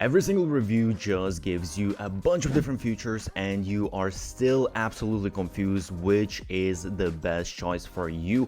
Every single review just gives you a bunch of different features and you are still absolutely confused which is the best choice for you.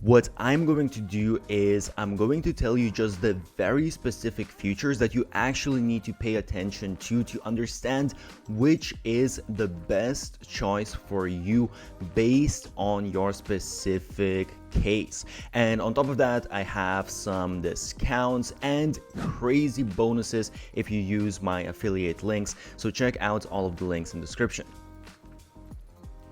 What I'm going to do is I'm going to tell you just the very specific features that you actually need to pay attention to understand which is the best choice for you based on your specific case. And on top of that, I have some discounts and crazy bonuses if you use my affiliate links, so check out all of the links in the description.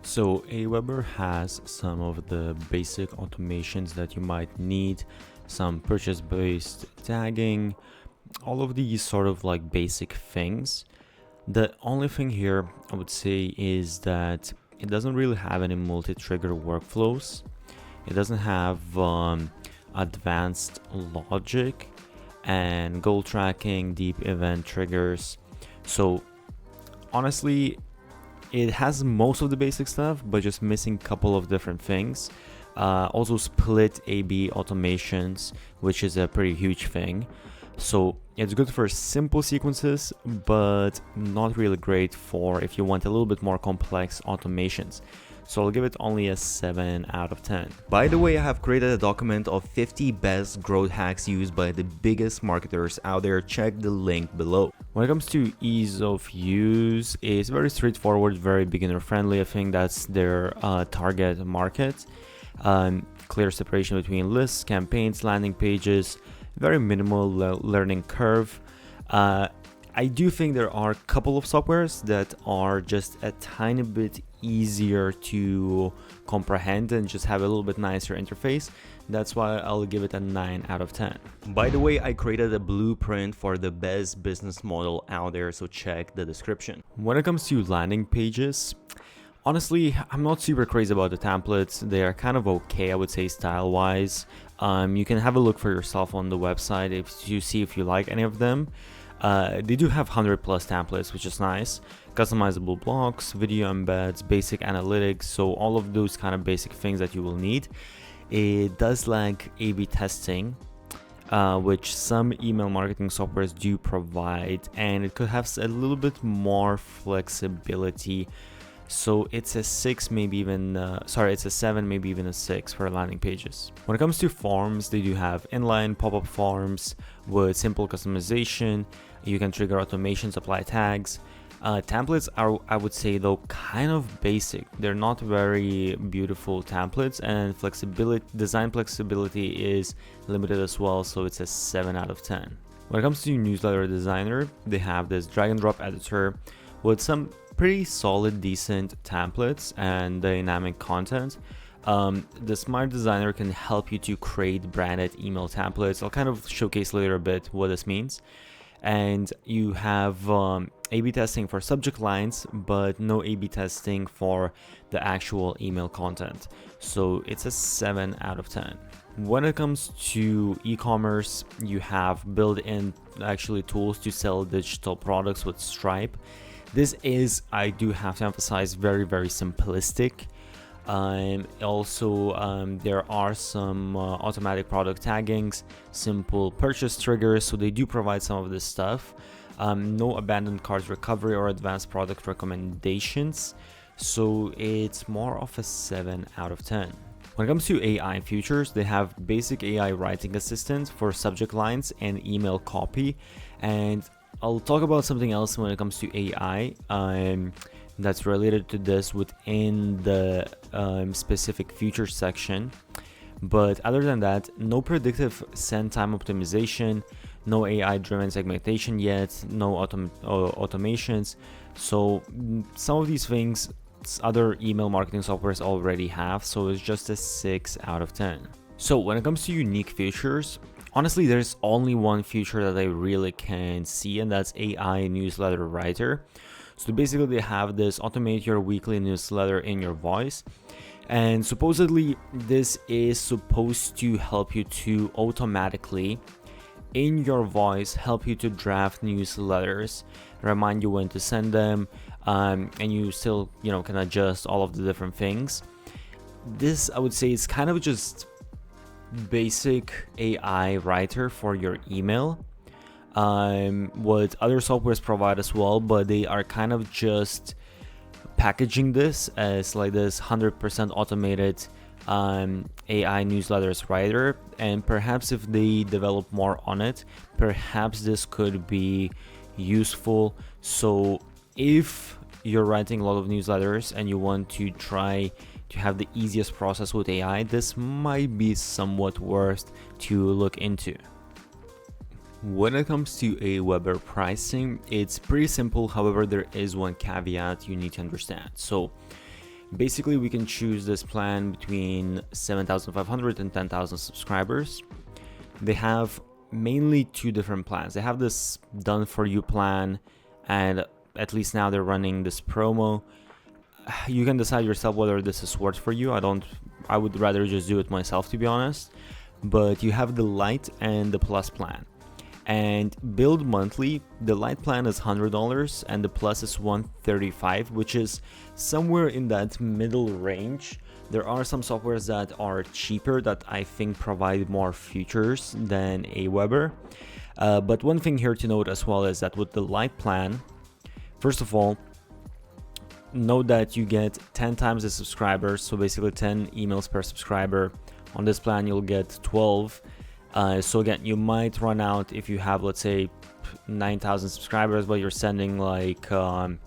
So AWeber has some of the basic automations that you might need, some purchase-based tagging, all of these sort of like basic things. The only thing here I would say is that it doesn't really have any multi-trigger workflows. It doesn't have advanced logic and goal tracking, deep event triggers. So honestly, it has most of the basic stuff, but just missing a couple of different things. Also split A/B automations, which is a pretty huge thing. So it's good for simple sequences, but not really great for if you want a little bit more complex automations. So I'll give it only a 7 out of 10. By the way, I have created a document of 50 best growth hacks used by the biggest marketers out there. Check the link below. When it comes to ease of use, it's very straightforward, very beginner friendly. I think that's their target market. Clear separation between lists, campaigns, landing pages, very minimal learning curve. I do think there are a couple of softwares that are just a tiny bit easier to comprehend and just have a little bit nicer interface. That's why I'll give it a 9 out of 10. By the way, I created a blueprint for the best business model out there, so check the description. When it comes to landing pages, honestly, I'm not super crazy about the templates. They are kind of okay, I would say, style-wise. You can have a look for yourself on the website if you see if you like any of them. They do have 100 plus templates, which is nice. Customizable blocks, video embeds, basic analytics, so all of those kind of basic things that you will need. It does lack A/B testing, which some email marketing softwares do provide, and it could have a little bit more flexibility. So it's a 6, maybe even, it's a 7, maybe even a 6 for landing pages. When it comes to forms, they do have inline pop-up forms with simple customization. You can trigger automations, apply tags. Templates are, I would say though, kind of basic. They're not very beautiful templates, and design flexibility is limited as well, so it's a 7 out of 10. When it comes to newsletter designer, they have this drag and drop editor with some pretty solid, decent templates and dynamic content. The smart designer can help you to create branded email templates. I'll kind of showcase later a bit what this means. And you have A/B testing for subject lines, but no A/B testing for the actual email content. So it's a 7 out of 10. When it comes to e-commerce, you have built-in actually tools to sell digital products with Stripe. This is, I do have to emphasize, very, very simplistic. There are some automatic product taggings, simple purchase triggers, so they do provide some of this stuff. No abandoned cart recovery or advanced product recommendations, so it's more of a 7 out of 10. When it comes to AI features, they have basic AI writing assistant for subject lines and email copy, and I'll talk about something else when it comes to AI that's related to this within the specific features section. But other than that, no predictive send time optimization, no AI-driven segmentation yet, no automations. So some of these things other email marketing softwares already have, so it's just a 6 out of 10. So when it comes to unique features, honestly, there's only one feature that I really can see, and that's AI newsletter writer. So basically they have this automate your weekly newsletter in your voice, and supposedly this is supposed to help you to automatically in your voice help you to draft newsletters, remind you when to send them, and you still can adjust all of the different things. This, I would say, is kind of just basic AI writer for your email. what other softwares provide as well, but they are kind of just packaging this as like this 100% automated AI newsletters writer. And perhaps if they develop more on it, perhaps this could be useful. So if you're writing a lot of newsletters and you want to try to have the easiest process with AI, this might be somewhat worth to look into. When it comes to AWeber pricing, it's pretty simple. However, there is one caveat you need to understand. So basically we can choose this plan between 7,500 and 10,000 subscribers. They have mainly two different plans. They have this done for you plan, and at least now they're running this promo. You can decide yourself whether this is worth for you. I would rather just do it myself, to be honest. But you have the Lite and the Plus plan. And billed monthly, the Lite plan is $100 and the Plus is $135, which is somewhere in that middle range. There are some softwares that are cheaper that I think provide more features than AWeber. But one thing here to note as well is that with the Lite plan, first of all, note that you get 10 times the subscribers, so basically 10 emails per subscriber. On this plan, you'll get 12. So again, you might run out if you have, let's say, 9,000 subscribers, but you're sending like 15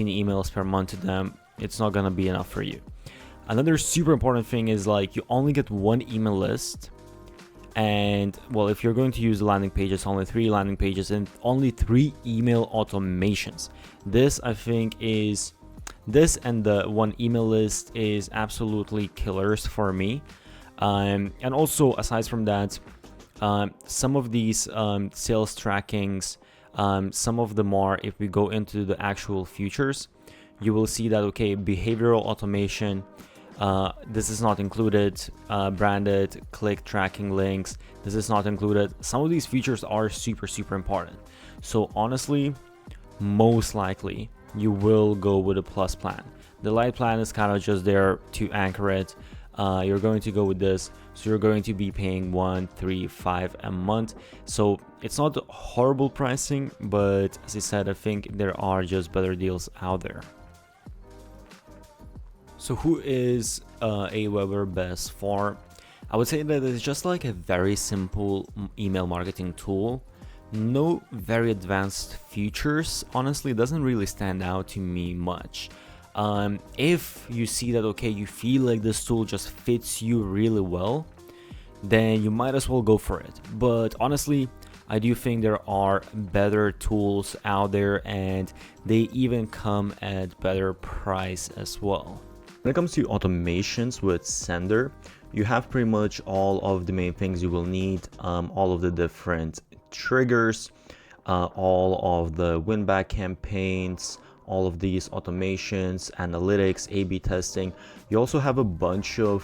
emails per month to them. It's not gonna be enough for you. Another super important thing is like you only get one email list. And well, if you're going to use landing pages, only 3 landing pages and only 3 email automations. This, I think, is this and the one email list is absolutely killers for me. And also, aside from that, some of these sales trackings, some of them are, if we go into the actual features, you will see that, okay, behavioral automation, this is not included, branded click tracking links, this is not included. Some of these features are super important. So honestly, most likely you will go with a Plus plan. The Lite plan is kind of just there to anchor it. You're going to go with this, so you're going to be paying $135 a month. So it's not horrible pricing, but as I said, I think there are just better deals out there. So who is AWeber best for? I would say that it's just like a very simple email marketing tool. No very advanced features. Honestly, it doesn't really stand out to me much. If you see that, okay, you feel like this tool just fits you really well, then you might as well go for it. But honestly, I do think there are better tools out there, and they even come at better price as well. When it comes to automations with Sender, you have pretty much all of the main things you will need, all of the different triggers, all of the win-back campaigns, all of these automations, analytics, A/B testing. You also have a bunch of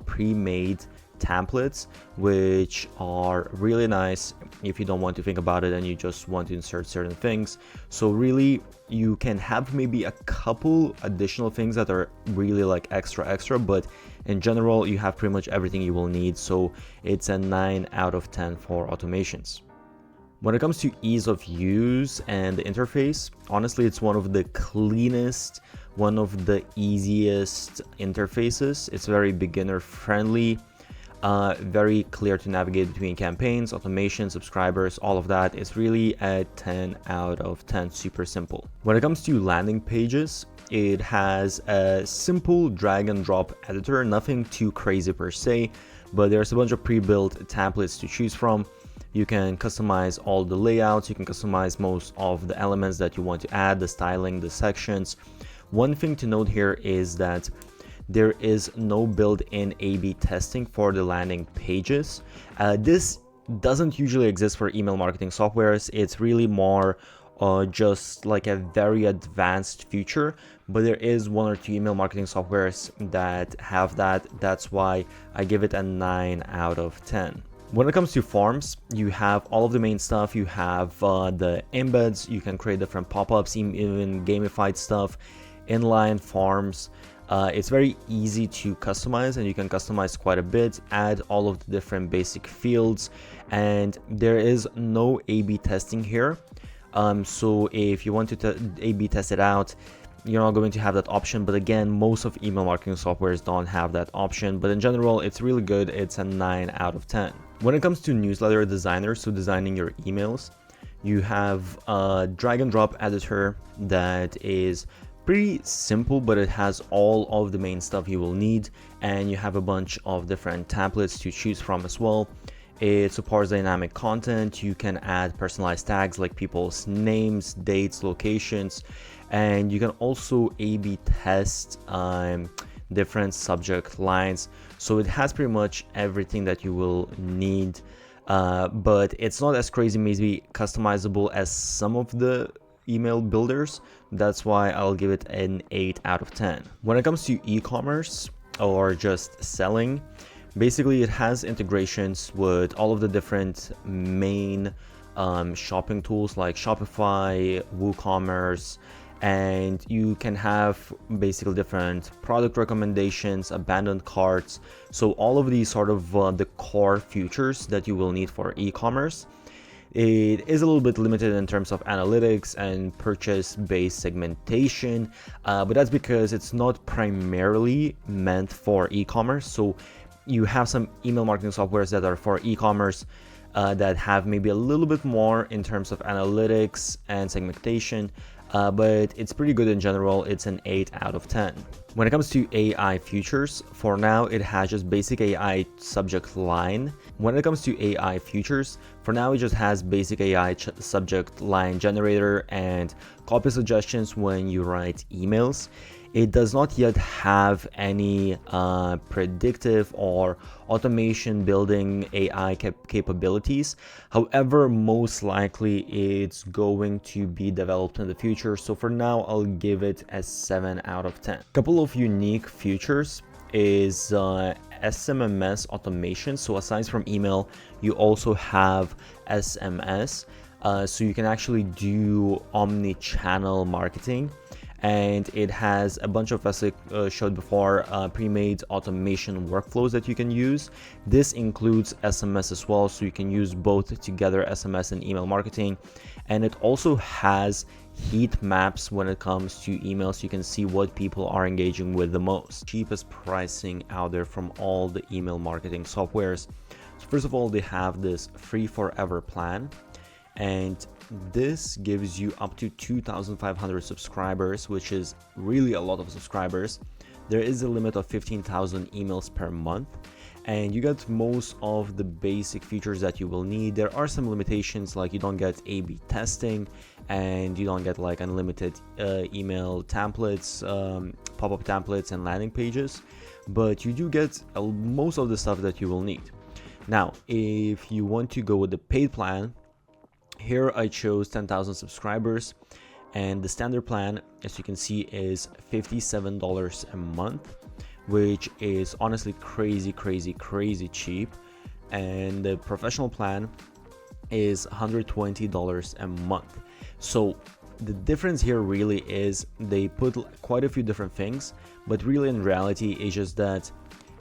pre-made templates, which are really nice if you don't want to think about it and you just want to insert certain things. So really, you can have maybe a couple additional things that are really like extra, but in general, you have pretty much everything you will need. So it's a 9 out of 10 for automations. When it comes to ease of use and the interface, honestly, it's one of the cleanest, one of the easiest interfaces. It's very beginner friendly, very clear to navigate between campaigns, automation, subscribers, all of that. It's really a 10 out of 10, super simple. When it comes to landing pages, it has a simple drag and drop editor, nothing too crazy per se, but there's a bunch of pre-built templates to choose from. You can customize all the layouts, you can customize most of the elements that you want to add, the styling, the sections. One thing to note here is that there is no built-in A/B testing for the landing pages. This doesn't usually exist for email marketing softwares. It's really more just like a very advanced feature, but there is 1 or 2 email marketing softwares that have that. That's why I give it a 9 out of 10. When it comes to forms, you have all of the main stuff. You have the embeds, you can create different pop-ups, even gamified stuff, inline forms. It's very easy to customize, and you can customize quite a bit, add all of the different basic fields, and there is no A/B testing here. So if you want to A/B test it out, you're not going to have that option. But again, most of email marketing softwares don't have that option, but in general, it's really good. It's a 9 out of 10. When it comes to newsletter designers, so designing your emails, you have a drag and drop editor that is pretty simple, but it has all of the main stuff you will need, and you have a bunch of different templates to choose from as well. It supports dynamic content. You can add personalized tags like people's names, dates, locations, and you can also A/B test different subject lines. So it has pretty much everything that you will need, but it's not as crazy, maybe customizable as some of the email builders. That's why I'll give it an 8 out of 10. When it comes to e-commerce or just selling, basically it has integrations with all of the different main shopping tools like Shopify, WooCommerce, and you can have basically different product recommendations, abandoned carts. So all of these sort of the core features that you will need for e-commerce. It is a little bit limited in terms of analytics and purchase-based segmentation, but that's because it's not primarily meant for e-commerce. So you have some email marketing softwares that are for e-commerce that have maybe a little bit more in terms of analytics and segmentation, but it's pretty good in general. It's an 8 out of 10. When it comes to AI features, for now it has just basic AI subject line. When it comes to AI features, for now it just has basic AI subject line generator and copy suggestions when you write emails. It does not yet have any predictive or automation building AI capabilities. However, most likely it's going to be developed in the future. So for now, I'll give it a 7 out of 10. Couple of unique features is SMMS automation. So aside from email, you also have SMS. So you can actually do omni-channel marketing. And it has a bunch of, as I showed before, pre-made automation workflows that you can use. This includes SMS as well, so you can use both together, SMS and email marketing. And it also has heat maps when it comes to emails. You can see what people are engaging with the most. Cheapest pricing out there from all the email marketing softwares. So first of all, they have this free forever plan, and this gives you up to 2,500 subscribers, which is really a lot of subscribers. There is a limit of 15,000 emails per month, and you get most of the basic features that you will need. There are some limitations, like you don't get A/B testing, and you don't get like unlimited email templates, pop-up templates and landing pages, but you do get most of the stuff that you will need. Now, if you want to go with the paid plan, here I chose 10,000 subscribers, and the standard plan, as you can see, is $57 a month, which is honestly crazy cheap. And the professional plan is $120 a month. So the difference here really is they put quite a few different things, but really in reality it's just that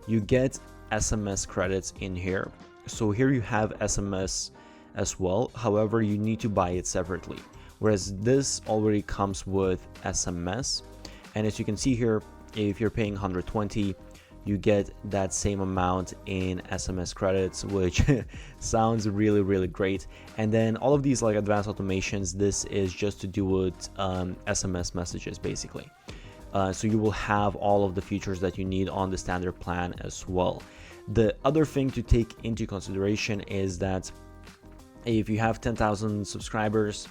you get SMS credits in here. So here you have SMS as well, however you need to buy it separately, whereas this already comes with SMS. And as you can see here, if you're paying 120, you get that same amount in SMS credits, which sounds really great. And then all of these like advanced automations, this is just to do with SMS messages basically. So you will have all of the features that you need on the standard plan as well. The other thing to take into consideration is that if you have 10,000 subscribers,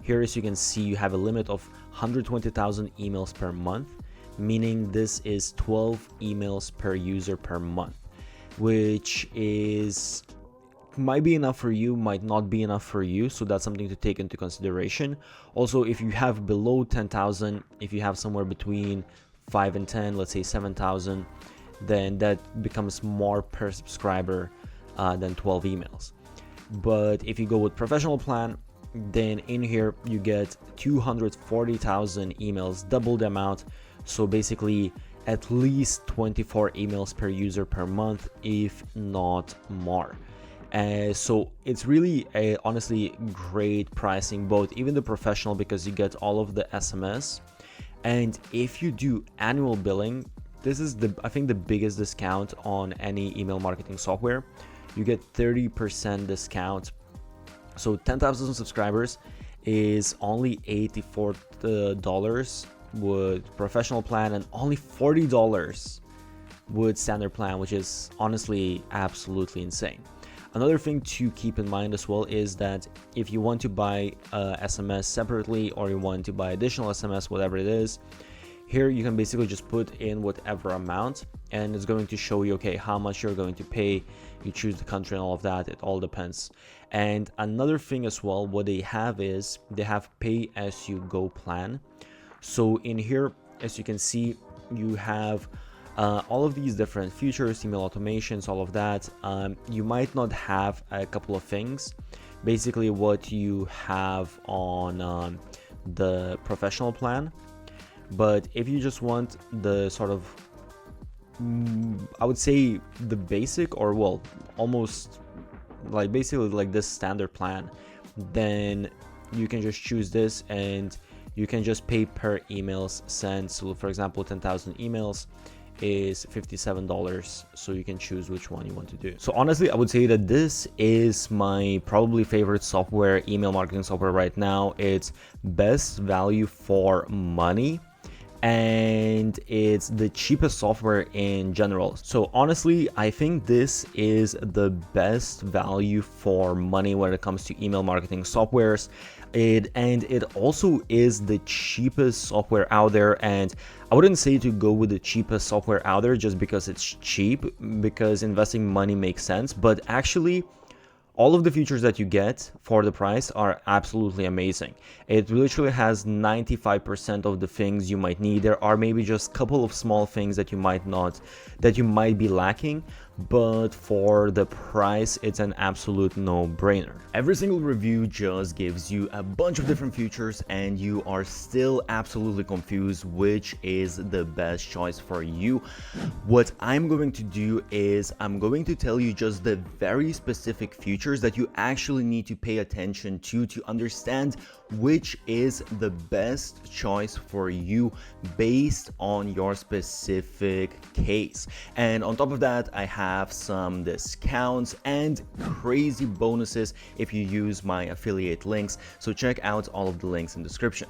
here as you can see, you have a limit of 120,000 emails per month, meaning this is 12 emails per user per month, which is might be enough for you, might not be enough for you. So that's something to take into consideration. Also, if you have below 10,000, if you have somewhere between 5 and 10, let's say 7,000, then that becomes more per subscriber than 12 emails. But if you go with professional plan, then in here you get 240,000 emails, double the amount. So basically at least 24 emails per user per month, if not more. So it's really a honestly great pricing, both even the professional, because you get all of the SMS, and if you do annual billing, this is I think the biggest discount on any email marketing software. You get 30% discount. So 10,000 subscribers is only $84 with professional plan, and only $40 with standard plan, which is honestly absolutely insane. Another thing to keep in mind as well is that if you want to buy SMS separately, or you want to buy additional SMS, whatever it is, here you can basically just put in whatever amount, and it's going to show you, okay, how much you're going to pay. You choose the country and all of that. It all depends. And another thing as well, what they have is they have pay as you go plan. So in here, as you can see, you have all of these different features, email automations, all of that. You might not have a couple of things. Basically what you have on the professional plan. But if you just want the sort of, I would say the basic, or well, almost like basically like this standard plan, then you can just choose this, and you can just pay per emails sent. So for example, 10,000 emails is $57, so you can choose which one you want to do. So honestly, I would say that this is my probably favorite software, email marketing software right now. It's best value for money, and it's the cheapest software in general. So honestly, I think this is the best value for money when it comes to email marketing softwares. And it also is the cheapest software out there. And I wouldn't say to go with the cheapest software out there just because it's cheap, because investing money makes sense, but actually all of the features that you get for the price are absolutely amazing. It literally has 95% of the things you might need. There are maybe just a couple of small things that you might be lacking, but for the price, it's an absolute no-brainer. Every single review just gives you a bunch of different features, and you are still absolutely confused which is the best choice for you. What I'm going to do is I'm going to tell you just the very specific features that you actually need to pay attention to understand which is the best choice for you based on your specific case. And on top of that, I have some discounts and crazy bonuses if you use my affiliate links. So check out all of the links in the description.